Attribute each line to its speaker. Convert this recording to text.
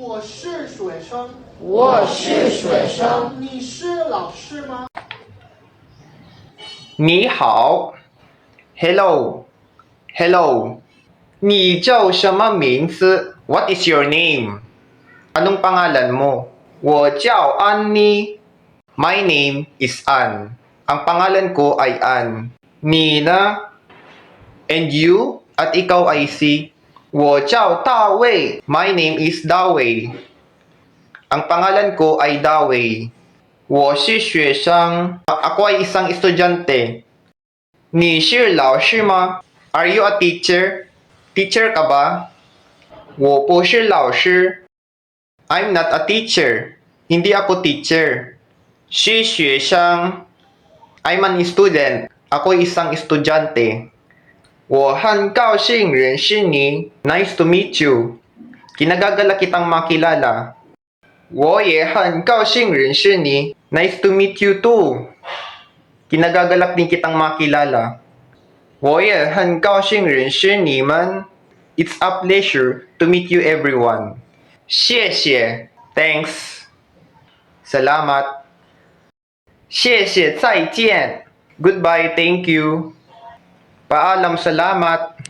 Speaker 1: 我是学生。
Speaker 2: 我是学生。
Speaker 1: 你是老师吗？
Speaker 3: 你好 ，Hello, Hello. 你叫什么名字 ？What is your name? Anong pangalan mo? 我叫安妮。My name is Ann. Ang pangalan ko ay Ann. 你呢 ？And you? At ikaw ay si? 我叫大卫。My name is Dawei. Ang pangalan ko ay Dawei. 我是学生。Ako ay isang estudyante. 你是老师吗 ？Are you a teacher? Teacher ka ba? 我不是老师。I'm not a teacher. Hindi ako teacher. 是学生。I'm an student. Ako isang estudyante. 我很高兴认识你。Nice to meet you. Kinagagala kitang makilala. 我也很高兴认识你。Nice to meet you too. Kinagagalak din kitang makilala. 我也很高兴认识你们。It's a pleasure to meet you everyone. 谢谢 Thanks. Salamat. 谢谢再见 Goodbye, thank you. Paalam, salamat.